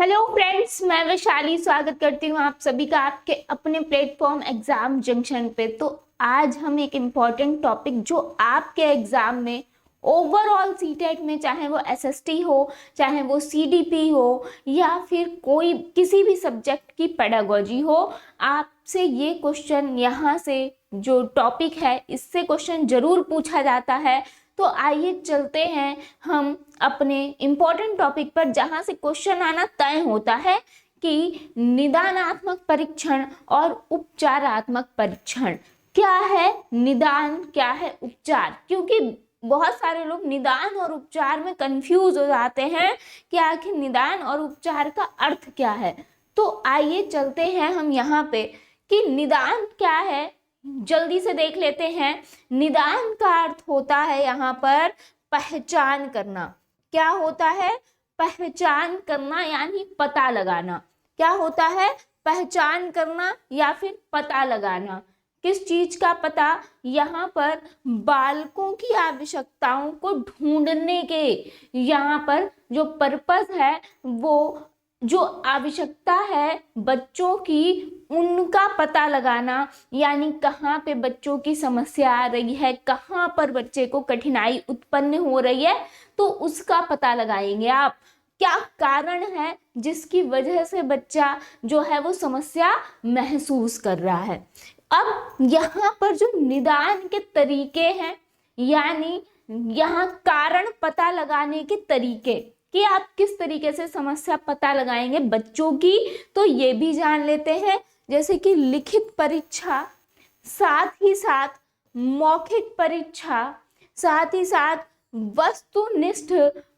Hello friends, मैं वैशाली स्वागत करती हूँ आप सभी का आपके अपने प्लेटफॉर्म एग्जाम जंक्शन पे। तो आज हम एक इम्पॉर्टेंट टॉपिक जो आपके एग्जाम में ओवरऑल सीटेट में, चाहे वो एसएसटी हो, चाहे वो सीडीपी हो, या फिर कोई किसी भी सब्जेक्ट की पेडागोजी हो, आपसे ये क्वेश्चन यहाँ से जो टॉपिक है इससे क्वेश्चन जरूर पूछा जाता है। तो आइए चलते हैं हम अपने इम्पोर्टेंट टॉपिक पर, जहां से क्वेश्चन आना तय होता है कि निदानात्मक परीक्षण और उपचारात्मक परीक्षण क्या है, निदान क्या है, उपचार। क्योंकि बहुत सारे लोग निदान और उपचार में कंफ्यूज हो जाते हैं कि आखिर निदान और उपचार का अर्थ क्या है। तो आइए चलते हैं हम यहाँ पे कि निदान क्या है, जल्दी से देख लेते हैं। निदान का अर्थ होता है यहाँ पर पहचान करना। क्या होता है? पहचान करना, यानी पता लगाना। क्या होता है? पहचान करना या फिर पता लगाना। किस चीज का पता? यहाँ पर बालकों की आवश्यकताओं को ढूंढने के, यहाँ पर जो पर्पस है, वो जो आवश्यकता है बच्चों की, उनका पता लगाना। यानी कहाँ पे बच्चों की समस्या आ रही है, कहाँ पर बच्चे को कठिनाई उत्पन्न हो रही है, तो उसका पता लगाएंगे आप। क्या कारण है जिसकी वजह से बच्चा जो है वो समस्या महसूस कर रहा है। अब यहाँ पर जो निदान के तरीके हैं, यानी यहाँ कारण पता लगाने के तरीके कि आप किस तरीके से समस्या पता लगाएंगे बच्चों की, तो ये भी जान लेते हैं। जैसे कि लिखित परीक्षा, साथ ही साथ मौखिक परीक्षा, साथ ही साथ वस्तुनिष्ठ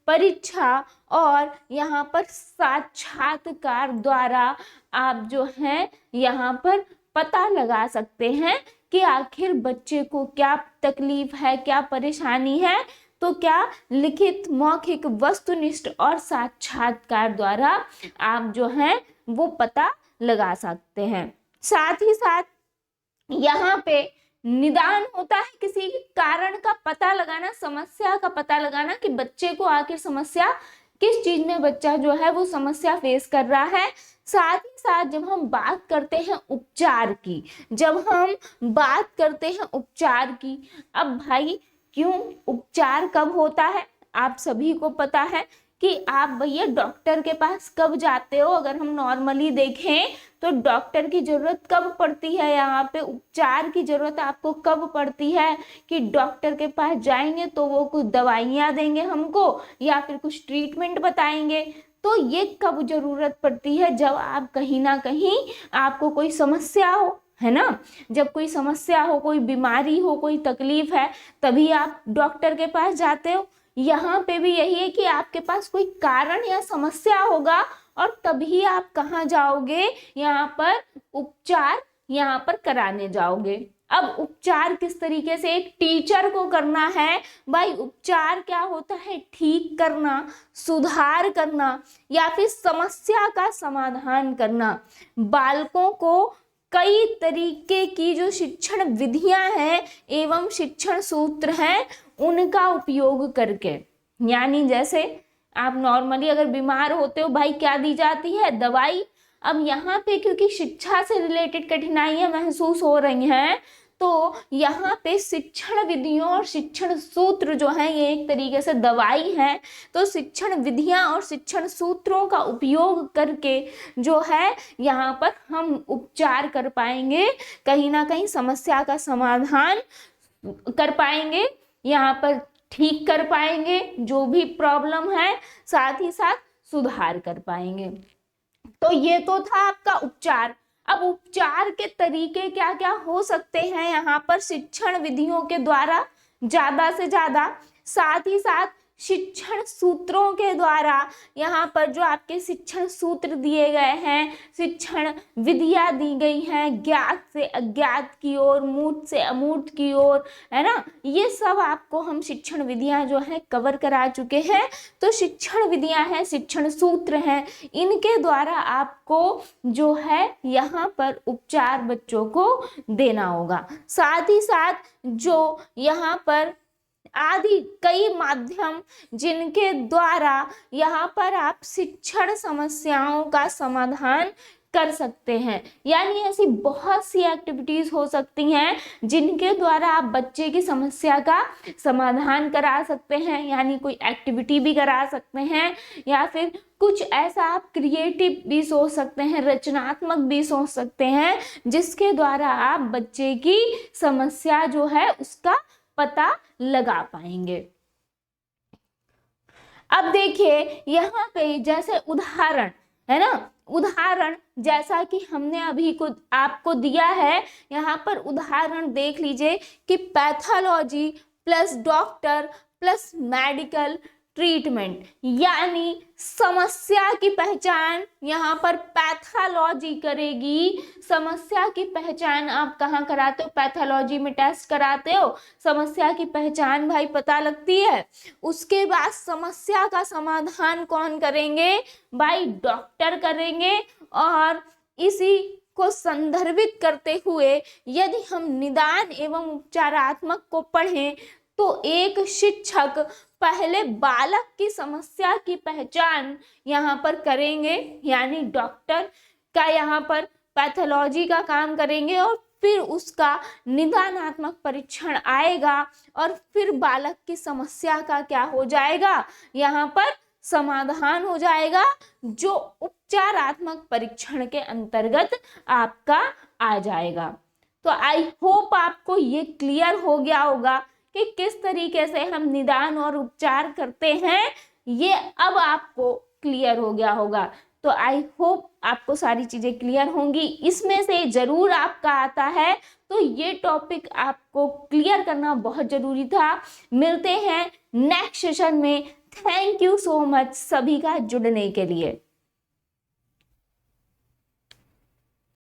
परीक्षा, और यहाँ पर साक्षात्कार द्वारा आप जो है यहाँ पर पता लगा सकते हैं कि आखिर बच्चे को क्या तकलीफ है, क्या परेशानी है। तो क्या लिखित, मौखिक, वस्तुनिष्ठ और साक्षात्कार द्वारा आप जो है वो पता लगा सकते हैं। साथ ही साथ यहाँ पे निदान होता है किसी कारण का पता लगाना, समस्या का पता लगाना कि बच्चे को आखिर समस्या किस चीज में, बच्चा जो है वो समस्या फेस कर रहा है। साथ ही साथ जब हम बात करते हैं उपचार की, अब भाई क्यों उपचार कब होता है? आप सभी को पता है कि आप भैया डॉक्टर के पास कब जाते हो। अगर हम नॉर्मली देखें तो डॉक्टर की जरूरत कब पड़ती है, यहाँ पे उपचार की जरूरत आपको कब पड़ती है कि डॉक्टर के पास जाएंगे तो वो कुछ दवाइयाँ देंगे हमको या फिर कुछ ट्रीटमेंट बताएंगे। तो ये कब जरूरत पड़ती है? जब आप कहीं ना कहीं आपको कोई समस्या हो, है ना। जब कोई समस्या हो, कोई बीमारी हो, कोई तकलीफ है, तभी आप डॉक्टर के पास जाते हो। यहाँ पे भी यही है कि आपके पास कोई कारण या समस्या होगा और तभी आप कहाँ जाओगे, यहाँ पर उपचार यहाँ पर कराने जाओगे। अब उपचार किस तरीके से एक टीचर को करना है भाई? उपचार क्या होता है? ठीक करना, सुधार करना या फिर समस्या का समाधान करना। बालकों को कई तरीके की जो शिक्षण विधियां हैं एवं शिक्षण सूत्र हैं, उनका उपयोग करके, यानी जैसे आप नॉर्मली अगर बीमार होते हो भाई, क्या दी जाती है? दवाई। अब यहाँ पे क्योंकि शिक्षा से रिलेटेड कठिनाइयां महसूस हो रही हैं, तो यहाँ पे शिक्षण विधियों और शिक्षण सूत्र जो है ये एक तरीके से दवाई है। तो शिक्षण विधियां और शिक्षण सूत्रों का उपयोग करके जो है यहाँ पर हम उपचार कर पाएंगे, कहीं ना कहीं समस्या का समाधान कर पाएंगे, यहाँ पर ठीक कर पाएंगे जो भी प्रॉब्लम है, साथ ही साथ सुधार कर पाएंगे। तो ये तो था आपका उपचार। अब उपचार के तरीके क्या क्या हो सकते हैं यहाँ पर शिक्षण विधियों के द्वारा ज्यादा से ज्यादा, साथ ही साथ शिक्षण सूत्रों के द्वारा। यहाँ पर जो आपके शिक्षण सूत्र दिए गए हैं, शिक्षण विधियां दी गई हैं, ज्ञात से अज्ञात की ओर, मूर्त से अमूर्त की ओर, है ना, ये सब आपको हम शिक्षण विधियां जो है कवर करा चुके हैं। तो शिक्षण विधियां हैं, शिक्षण सूत्र हैं, इनके द्वारा आपको जो है यहाँ पर उपचार बच्चों को देना होगा। साथ ही साथ जो यहाँ पर आदि कई माध्यम जिनके द्वारा यहाँ पर आप शिक्षण समस्याओं का समाधान कर सकते हैं। यानी ऐसी बहुत सी एक्टिविटीज हो सकती हैं जिनके द्वारा आप बच्चे की समस्या का समाधान करा सकते हैं। यानी कोई एक्टिविटी भी करा सकते हैं या फिर कुछ ऐसा आप क्रिएटिव भी सोच सकते हैं, रचनात्मक भी सोच सकते हैं, जिसके द्वारा आप बच्चे की समस्या जो है उसका पता लगा पाएंगे। अब देखिए यहाँ पे जैसे उदाहरण है ना, उदाहरण जैसा कि हमने अभी कुछ आपको दिया है, यहाँ पर उदाहरण देख लीजिए कि pathology plus doctor plus medical treatment, यानी समस्या की पहचान यहाँ पर पैथोलॉजी करेगी। समस्या की पहचान आप कहाँ कराते हो? पैथोलॉजी में टेस्ट कराते हो, समस्या की पहचान भाई पता लगती है। उसके बाद समस्या का समाधान कौन करेंगे? भाई डॉक्टर करेंगे। और इसी को संदर्भित करते हुए यदि हम निदान एवं उपचारात्मक को पढ़ें तो एक शिक्षक पहले बालक की समस्या की पहचान यहाँ पर करेंगे, यानी डॉक्टर का यहाँ पर पैथोलॉजी का काम करेंगे और फिर उसका निदानात्मक परीक्षण आएगा और फिर बालक की समस्या का क्या हो जाएगा? यहाँ पर समाधान हो जाएगा, जो उपचारात्मक परीक्षण के अंतर्गत आपका आ जाएगा। तो आई होप आपको ये क्लियर हो गया होगा कि किस तरीके से हम निदान और उपचार करते हैं, ये अब आपको क्लियर हो गया होगा। तो आई होप आपको सारी चीजें क्लियर होंगी। इसमें से जरूर आपका आता है तो ये टॉपिक आपको क्लियर करना बहुत जरूरी था। मिलते हैं नेक्स्ट सेशन में। थैंक यू सो मच सभी का जुड़ने के लिए।